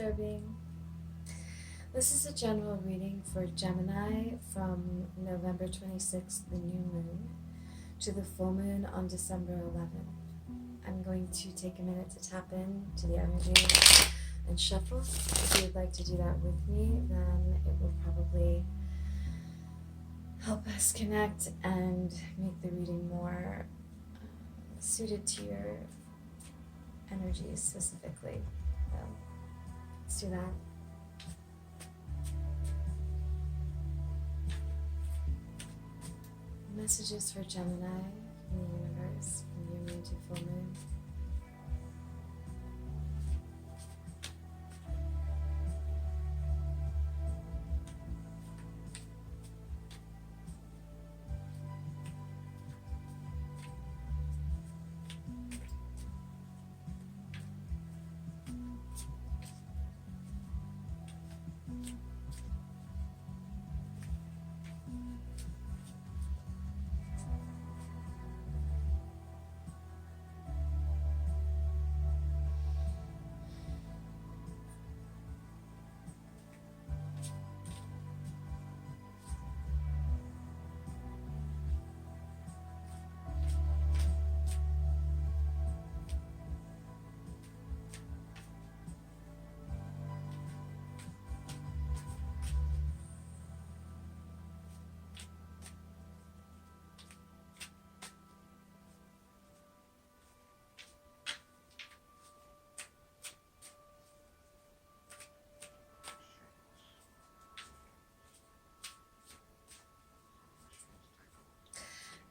disturbing. This is a general reading for Gemini from November 26th, the new moon, to the full moon on December 11th. I'm going to take a minute to tap in to the energy and shuffle. If you'd like to do that with me, then it will probably help us connect and make the reading more suited to your energy specifically. So let's do that. Messages for Gemini from the universe, from new moon to full moon.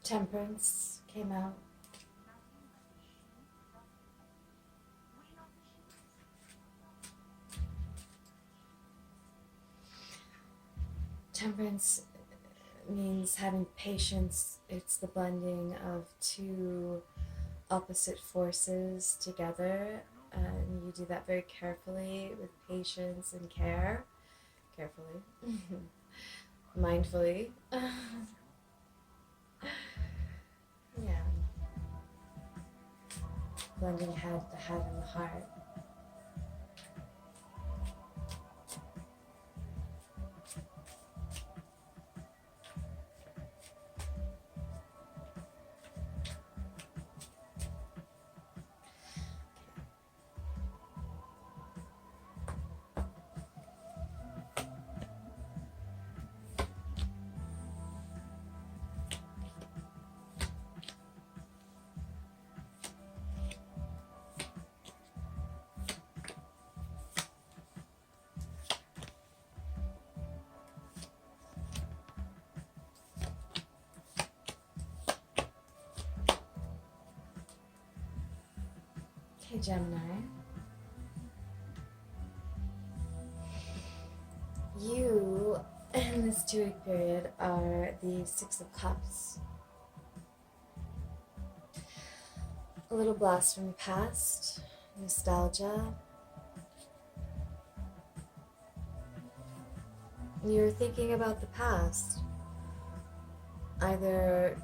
Temperance came out. Temperance means having patience. It's the blending of two opposite forces together, and you do that very carefully with patience and care. Carefully. Mindfully. Yeah. Blending head, the head and the heart. Okay, Gemini. You, in this 2-week period, are the Six of Cups. A little blast from the past, nostalgia. You're thinking about the past, either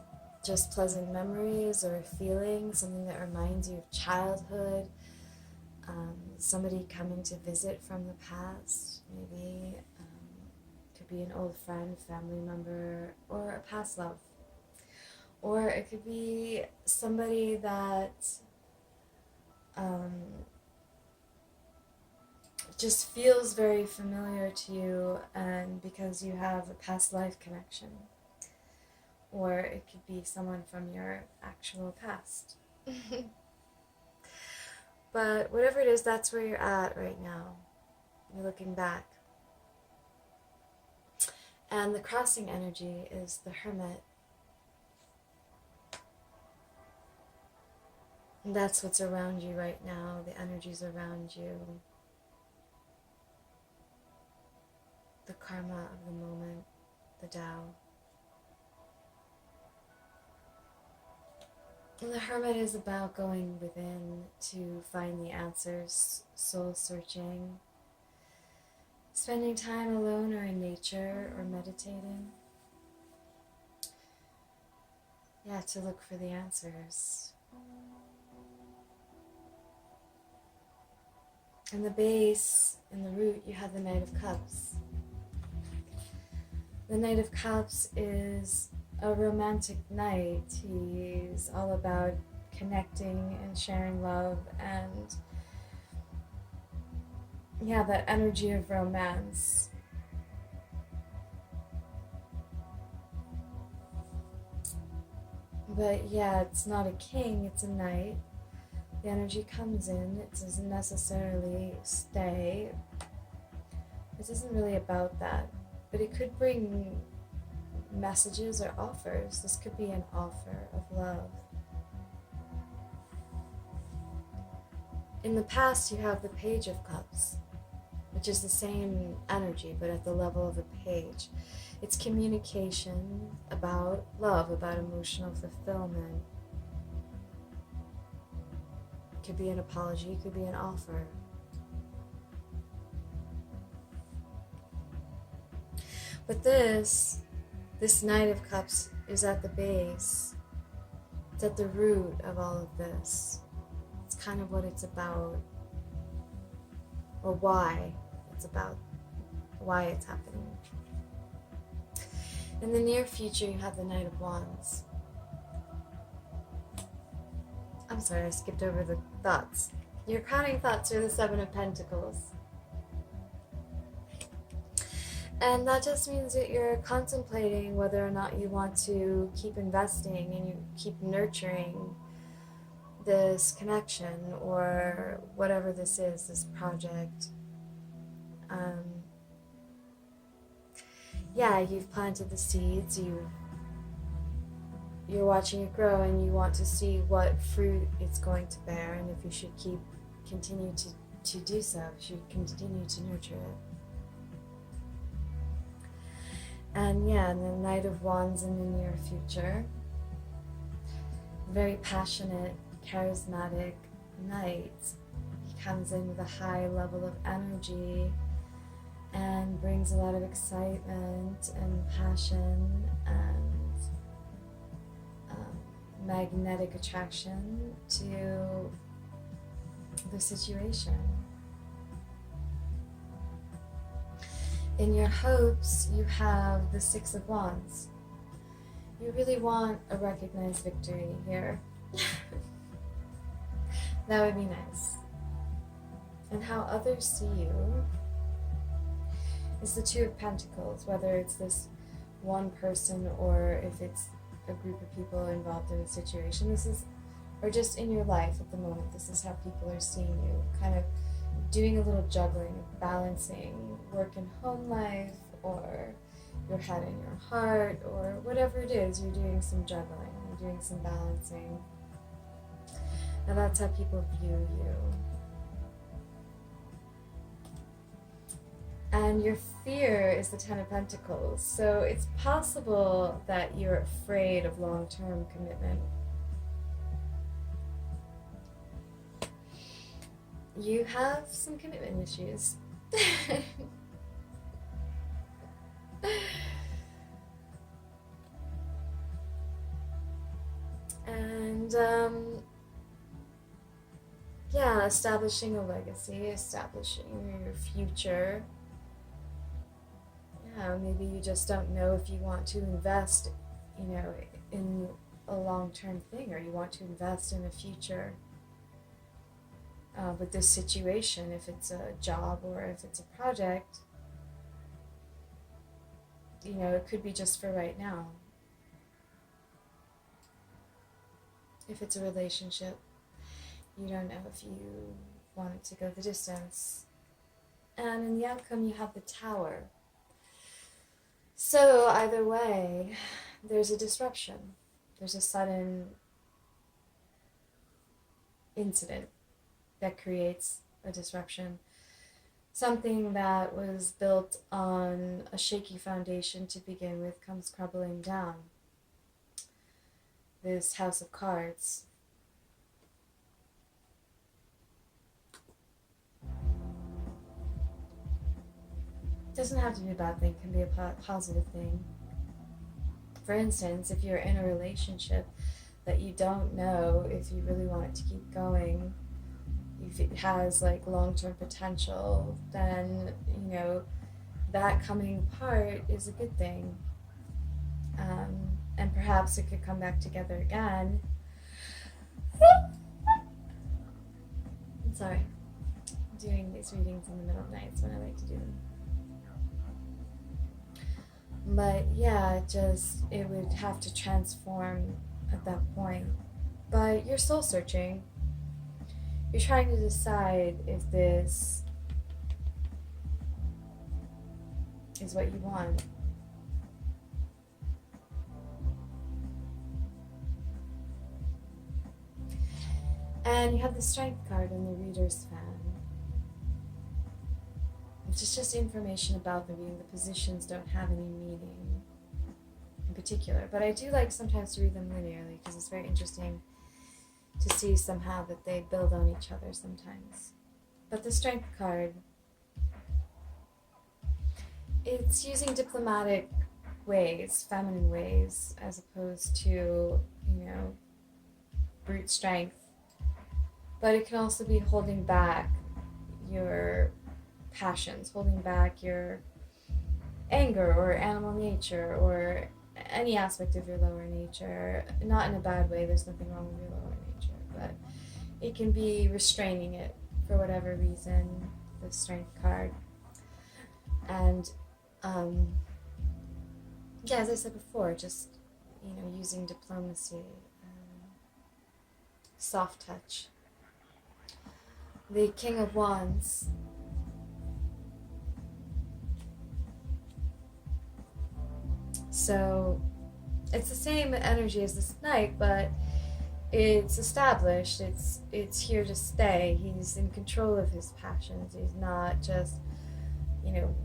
just pleasant memories or a feeling, something that reminds you of childhood, somebody coming to visit from the past, maybe could be an old friend, family member, or a past love. Or it could be somebody that just feels very familiar to you, and because you have a past life connection. Or it could be someone from your actual past. But whatever it is, that's where you're at right now. You're looking back. And the crossing energy is the Hermit. And that's what's around you right now, the energies around you. The karma of the moment, the Tao. And the Hermit is about going within to find the answers, soul searching, spending time alone or in nature or meditating. Yeah, to look for the answers. In the base, in the root, you have the Knight of Cups. The Knight of Cups is a romantic knight. He's all about connecting and sharing love and, yeah, that energy of romance. But yeah, it's not a king, it's a knight. The energy comes in, it doesn't necessarily stay. It isn't really about that, but it could bring messages or offers. This could be an offer of love. In the past, you have the Page of Cups, which is the same energy, but at the level of a page. It's communication about love, about emotional fulfillment. It could be an apology, it could be an offer. But this Knight of Cups is at the base. It's at the root of all of this. It's kind of what it's about, or why it's about, why it's happening. In the near future, you have the Knight of Wands. I'm sorry, I skipped over the thoughts. Your crowning thoughts are the Seven of Pentacles. And that just means that you're contemplating whether or not you want to keep investing and you keep nurturing this connection or whatever this is, this project. Yeah, you've planted the seeds, you're watching it grow, and you want to see what fruit it's going to bear, and if you should continue to do so, you should continue to nurture it. And yeah, and the Knight of Wands in the near future, very passionate, charismatic knight. He comes in with a high level of energy and brings a lot of excitement and passion and magnetic attraction to the situation. In your hopes, you have the Six of Wands. You really want a recognized victory here. That would be nice. And how others see you is the Two of Pentacles, whether it's this one person or if it's a group of people involved in a situation. This is, or just in your life at the moment, this is how people are seeing you, kind of doing a little juggling, balancing work and home life, or your head and your heart, or whatever it is, you're doing some juggling, you're doing some balancing. And that's how people view you. And your fear is the Ten of Pentacles. So it's possible that you're afraid of long-term commitment. You have some commitment issues. And yeah, establishing a legacy, establishing your future. Yeah, maybe you just don't know if you want to invest, in a long-term thing, or you want to invest in a future. With this situation, if it's a job or if it's a project, it could be just for right now. If it's a relationship, you don't know if you want it to go the distance. And in the outcome, you have the Tower. So either way, there's a disruption. There's a sudden incident that creates a disruption. Something that was built on a shaky foundation to begin with comes crumbling down. This House of Cards. It doesn't have to be a bad thing, it can be a positive thing. For instance, if you're in a relationship that you don't know if you really want it to keep going, if it has like long-term potential, then that coming apart is a good thing. And perhaps it could come back together again. I'm sorry, I'm doing these readings in the middle of nights when I like to do them. But yeah, it would have to transform at that point. But you're soul searching. You're trying to decide if this is what you want. And you have the Strength card in the Reader's Fan, which is just information about the reading. The positions don't have any meaning in particular, but I do like sometimes to read them linearly because it's very interesting to see somehow that they build on each other sometimes. But the Strength card, it's using diplomatic ways, feminine ways, as opposed to, brute strength. But it can also be holding back your passions, holding back your anger or animal nature or any aspect of your lower nature. Not in a bad way, there's nothing wrong with your lower nature, but it can be restraining it for whatever reason, the Strength card. And yeah, as I said before, just using diplomacy, soft touch. The King of Wands. So it's the same energy as this Knight, but it's established. It's here to stay. He's in control of his passions. He's not just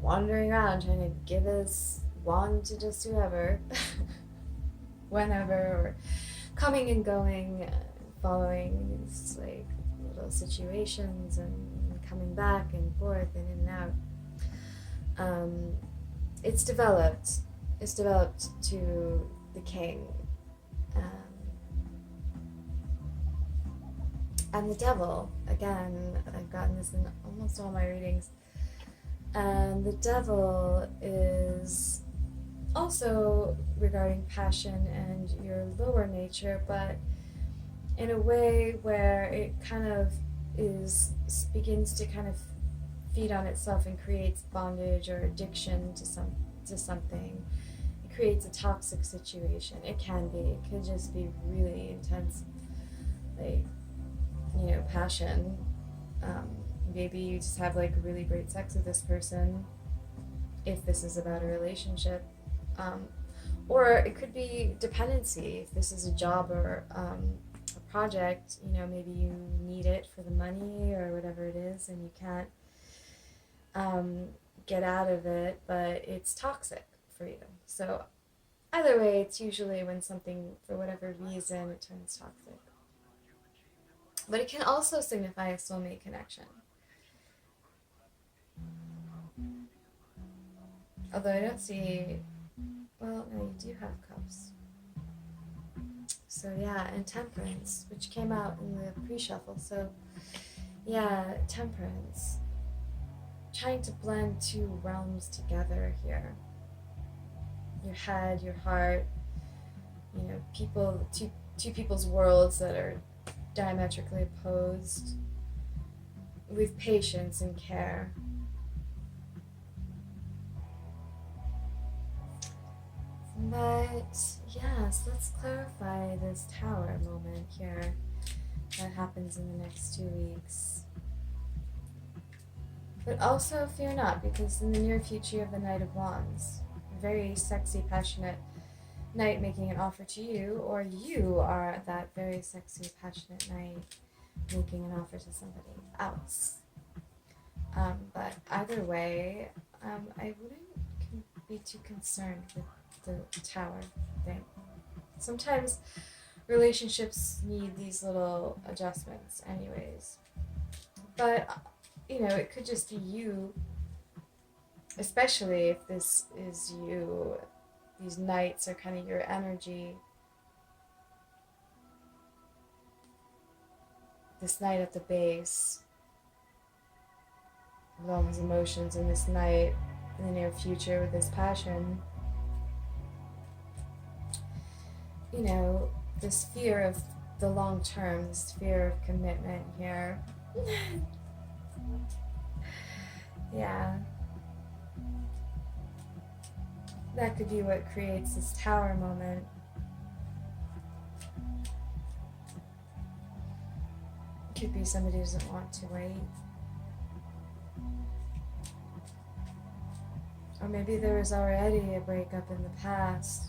wandering around trying to give his wand to just whoever, whenever, or coming and going, following these like little situations and coming back and forth and in and out. It's developed. It's developed to the King. And the Devil, again, I've gotten this in almost all my readings. And the Devil is also regarding passion and your lower nature, but in a way where it kind of begins to kind of feed on itself and creates bondage or addiction to something. It creates a toxic situation. It can be. It could just be really intense, like passion. Maybe you just have like really great sex with this person, if this is about a relationship. Or it could be dependency. If this is a job or a project, maybe you need it for the money or whatever it is, and you can't get out of it, but it's toxic for you. So either way, it's usually when something, for whatever reason, it turns toxic. But it can also signify a soulmate connection. Although I don't see... Well, no, you do have cups. So yeah, and Temperance, which came out in the pre-shuffle. So yeah, Temperance. Trying to blend two realms together here. Your head, your heart, two people's worlds that are diametrically opposed, with patience and care. But yes, let's clarify this Tower moment here that happens in the next 2 weeks. But also fear not, because in the near future you have the Knight of Wands, a very sexy, passionate knight making an offer to you, or you are that very sexy, passionate knight making an offer to somebody else. But either way, I wouldn't be too concerned with the Tower thing. Sometimes relationships need these little adjustments anyways. But, it could just be you, especially if this is you. These nights are kind of your energy. this knight at the base with all his emotions, and this knight in the near future with his passion. You know, this fear of the long term, this fear of commitment here. Yeah. That could be what creates this tower moment. It could be somebody who doesn't want to wait. Or maybe there was already a breakup in the past,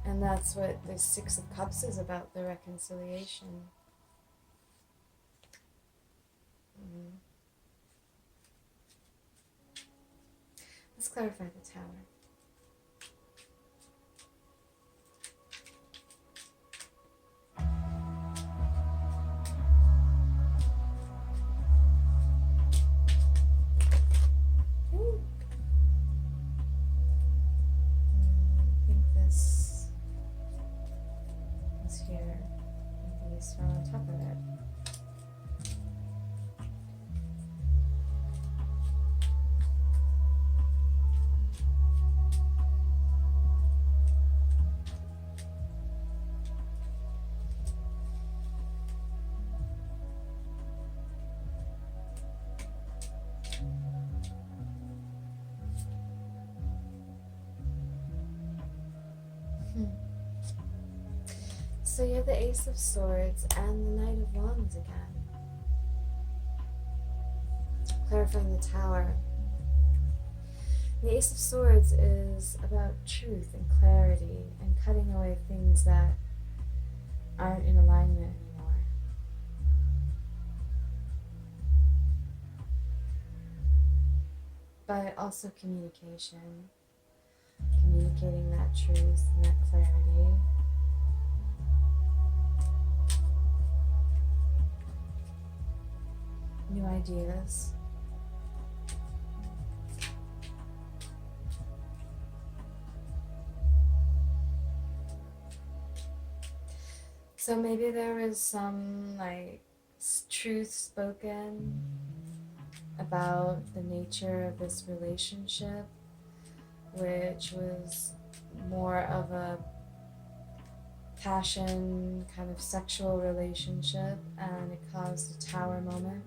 and that's what the Six of Cups is about, the reconciliation. Let's clarify the Tower. I think this is here, and these are on top of it. So you have the Ace of Swords and the Knight of Wands again. Clarifying the Tower. The Ace of Swords is about truth and clarity and cutting away things that aren't in alignment anymore. But also communication. Communicating that truth and that clarity. New ideas. So maybe there was some truth spoken about the nature of this relationship, which was more of a passion, kind of sexual relationship, and it caused a tower moment.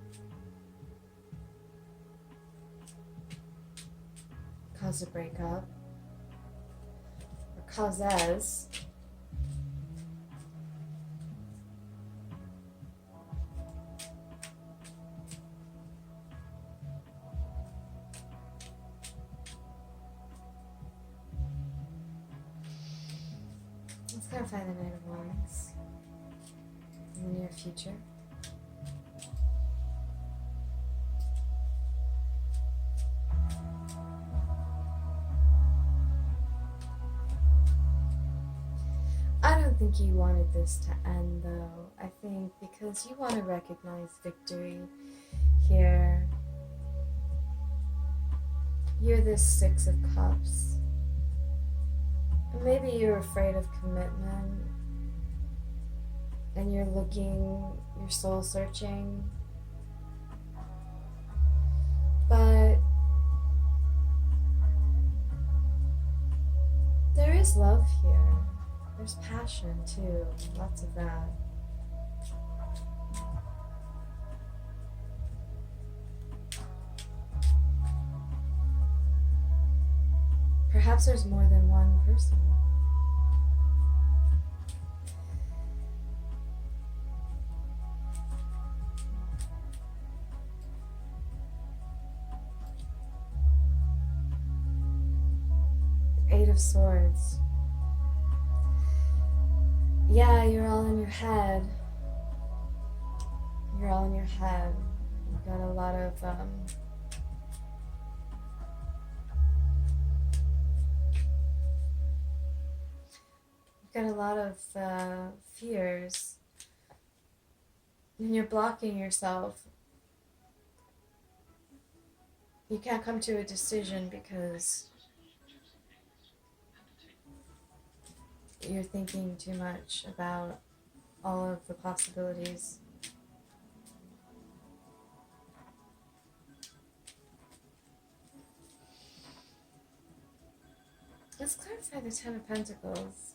Caused a breakup. Or causes. Let's clarify the Knight of Wands in the near future. I don't think you wanted this to end, though. I think because you want to recognize victory here. You're this Six of Cups. Maybe you're afraid of commitment and you're soul searching. But there is love here. There's passion too, lots of that. Perhaps there's more than one person. Eight of Swords. Yeah, you're all in your head. You're all in your head. You've got a lot of fears, and you're blocking yourself. You can't come to a decision because you're thinking too much about all of the possibilities. Let's clarify the Ten of Pentacles.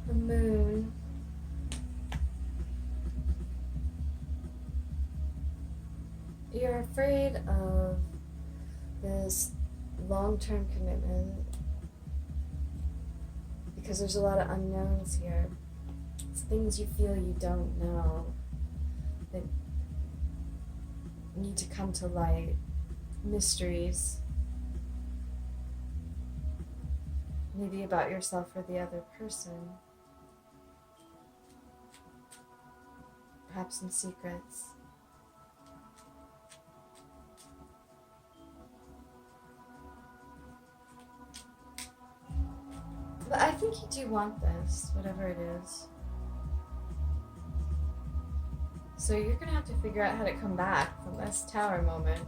The Moon. You're afraid of this long-term commitment because there's a lot of unknowns here. It's things you feel you don't know that need to come to light. Mysteries. Maybe about yourself or the other person. Perhaps some secrets. But I think you do want this, whatever it is. So you're going to have to figure out how to come back from this Tower moment.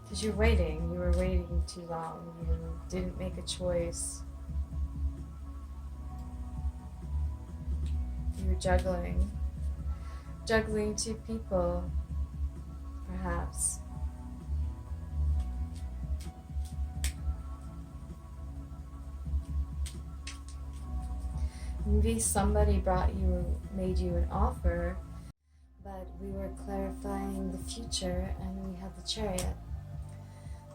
Because you're waiting. You were waiting too long. You didn't make a choice. You were juggling. Juggling two people, perhaps. Maybe somebody made you an offer, but we were clarifying the future and we had the Chariot.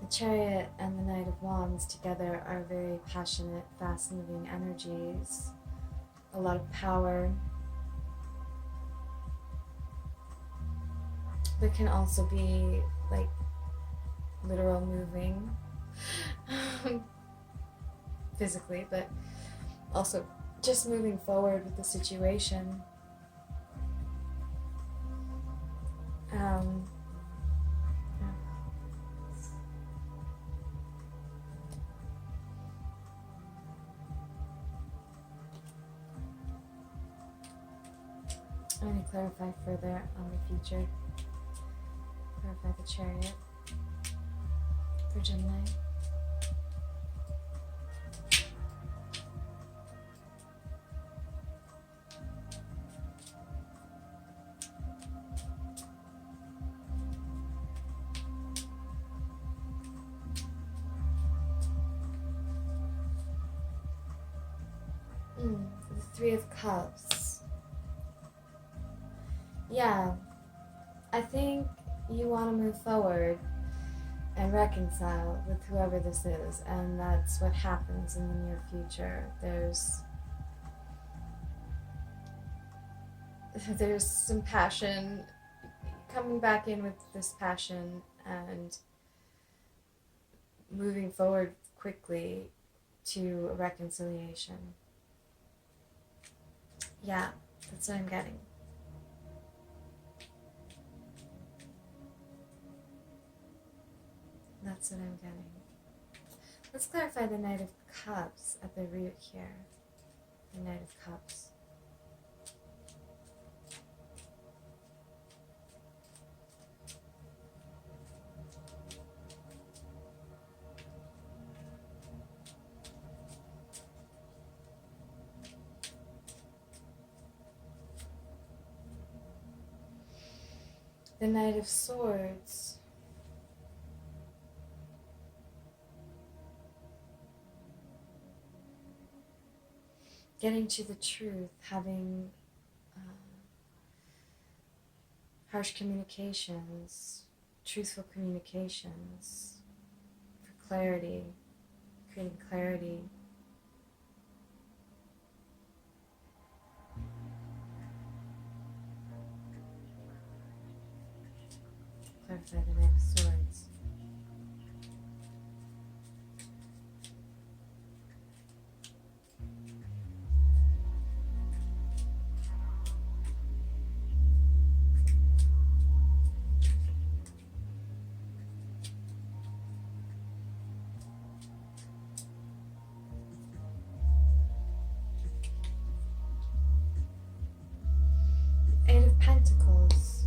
The Chariot and the Knight of Wands together are very passionate, fast-moving energies. A lot of power. But can also be like literal moving physically, but also just moving forward with the situation. Yeah. I'm going to clarify further on the future. Clarify the Chariot for Gemini. The Three of Cups. Yeah, I think you want to move forward and reconcile with whoever this is, and that's what happens in the near future. There's some passion, coming back in with this passion and moving forward quickly to a reconciliation. Yeah, that's what I'm getting. That's what I'm getting. Let's clarify the Knight of Cups at the root here. The Knight of Cups. The Knight of Swords. Getting to the truth, having harsh communications, truthful communications for clarity, creating clarity. Clarify the Knight of Swords. Eight of Pentacles.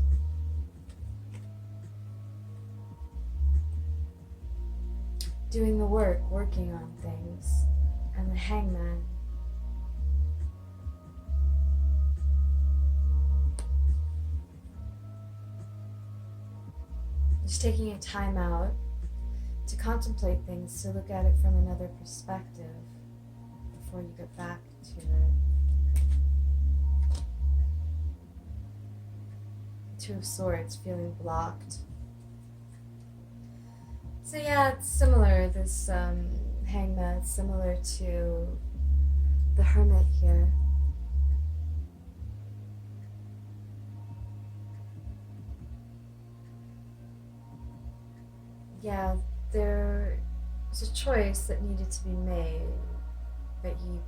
doing the work, working on things. And the Hangman. Just taking a time out to contemplate things, to look at it from another perspective before you get back to it. Two of Swords, feeling blocked. So yeah, it's similar, this Hangman, it's similar to the Hermit here. Yeah, there was a choice that needed to be made, but you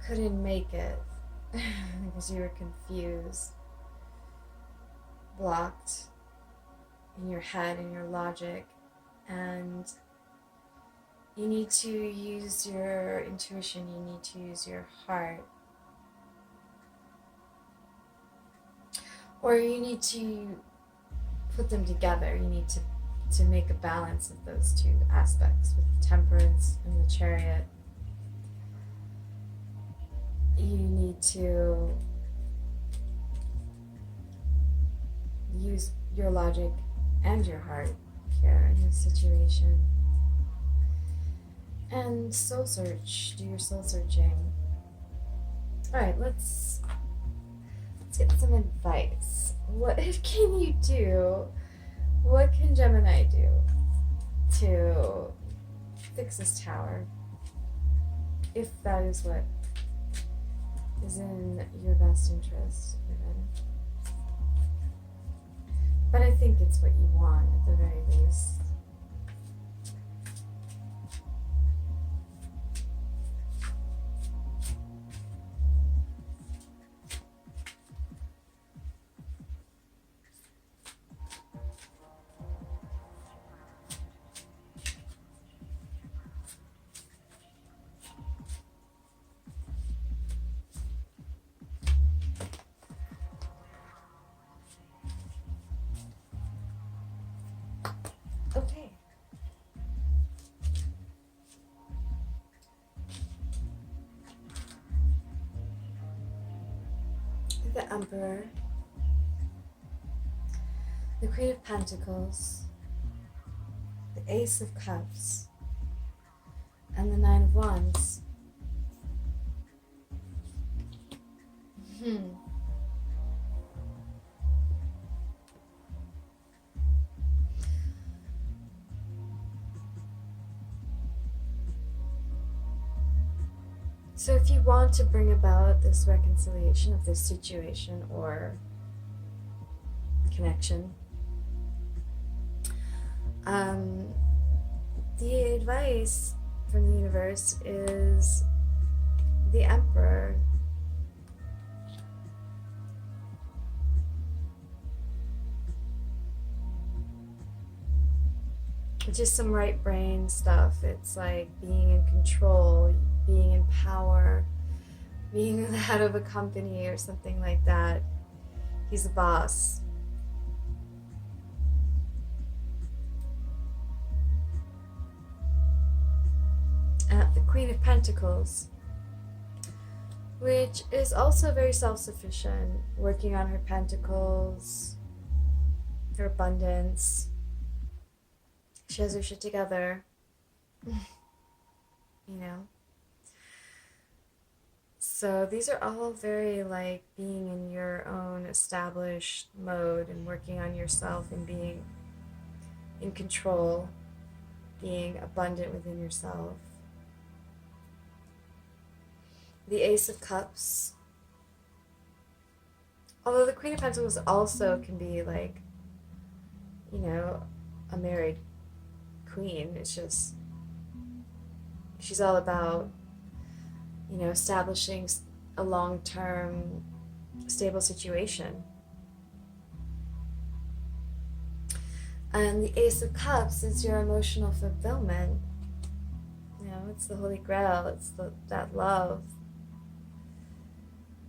couldn't make it because you were confused, blocked in your head, in your logic, and you need to use your intuition, you need to use your heart, or you need to put them together. You need to make a balance of those two aspects with the Temperance and the Chariot. You need to use your logic and your heart here in this situation. And soul search, do your soul searching. Alright, let's get some advice. What can you do? What can Gemini do to fix this tower? If that is what is in your best interest, even. But I think it's what you want at the very least. Okay. The Emperor, the Queen of Pentacles, the Ace of Cups, and the Nine of Wands. So if you want to bring about this reconciliation of this situation or connection, the advice from the universe is the Emperor. It's just some right brain stuff. It's like being in control, being in power, being the head of a company or something like that. He's the boss. The Queen of Pentacles, which is also very self-sufficient, working on her pentacles, her abundance. She has her shit together, you know. So these are all very like being in your own established mode and working on yourself and being in control, being abundant within yourself. The Ace of Cups. Although the Queen of Pentacles also can be like, you know, a married queen. It's just, she's all about, you know, establishing a long-term stable situation. And the Ace of Cups is your emotional fulfillment. You know, it's the Holy Grail, it's that love.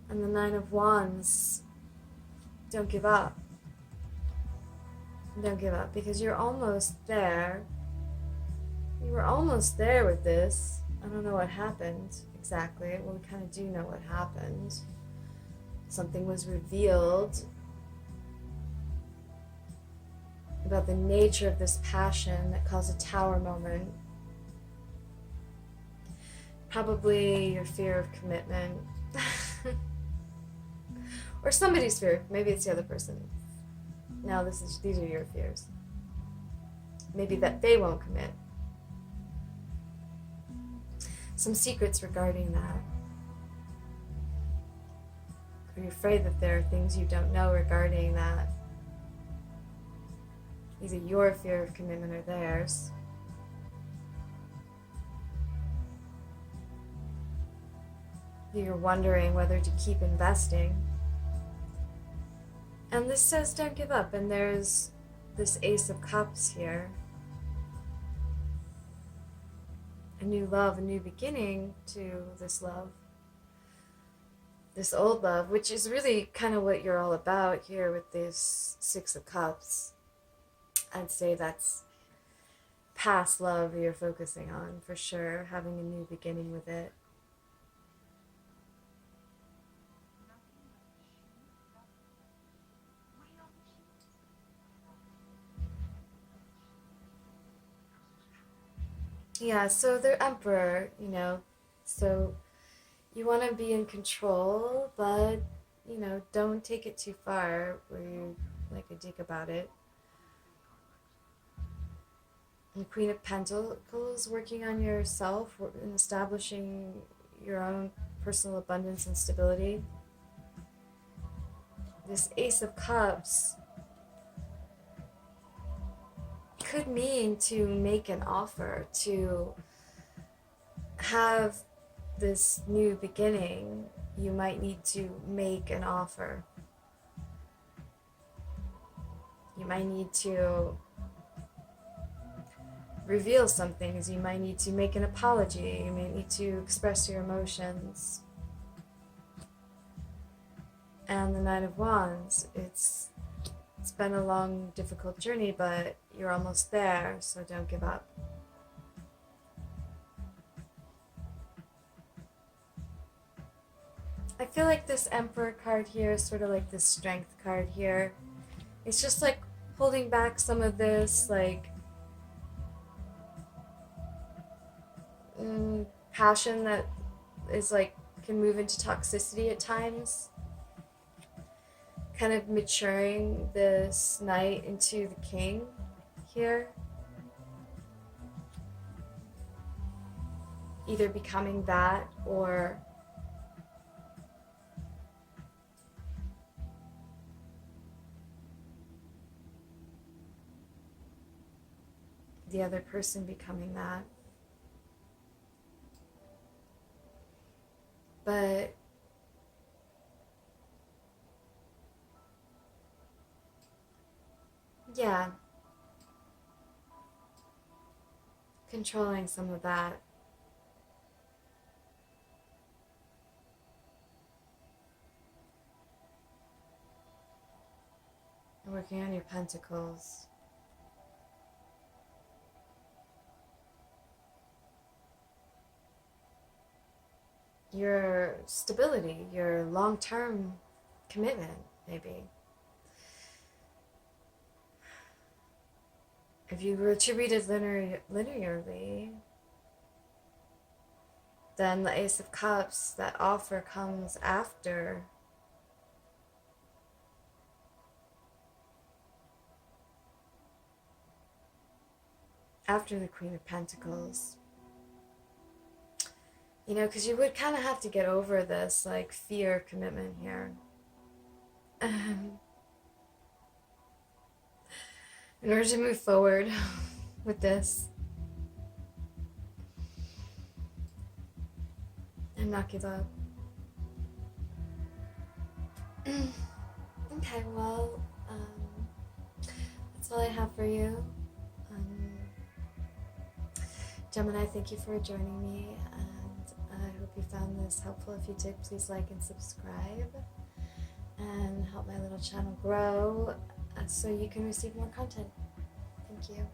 And the Nine of Wands, don't give up. Don't give up, because you're almost there. You were almost there with this. I don't know what happened exactly. Well, we kind of do know what happened. Something was revealed about the nature of this passion that caused a tower moment. Probably your fear of commitment. Or somebody's fear. Maybe it's the other person. Now these are your fears. Maybe that they won't commit. Some secrets regarding that. Are you afraid that there are things you don't know regarding that? Either your fear of commitment or theirs. You're wondering whether to keep investing. And this says don't give up, and there's this Ace of Cups here. A new love, a new beginning to this love. This old love, which is really kind of what you're all about here with this Six of Cups. I'd say that's past love you're focusing on, for sure, having a new beginning with it. Yeah, so they're Emperor, so you want to be in control, but, don't take it too far where you like a dick about it. And Queen of Pentacles, working on yourself and establishing your own personal abundance and stability. This Ace of Cups could mean to make an offer, to have this new beginning. You might need to make an offer. You might need to reveal some things. You might need to make an apology. You may need to express your emotions. And the Nine of Wands, it's been a long, difficult journey, but you're almost there, so don't give up. I feel like this Emperor card here is sort of like this Strength card here. It's just like holding back some of this, like, passion that is like, can move into toxicity at times. Kind of maturing this Knight into the King here. Either becoming that or the other person becoming that. But yeah, controlling some of that. Working on your pentacles. Your stability, your long-term commitment, maybe. If you were to read it linearly, then the Ace of Cups, that offer comes after the Queen of Pentacles. Because you would kind of have to get over this, like, fear of commitment here. In order to move forward with this. And not give up. Okay, well, that's all I have for you. Gemini, thank you for joining me, and I hope you found this helpful. If you did, please like and subscribe and help my little channel grow so you can receive more content. Thank you.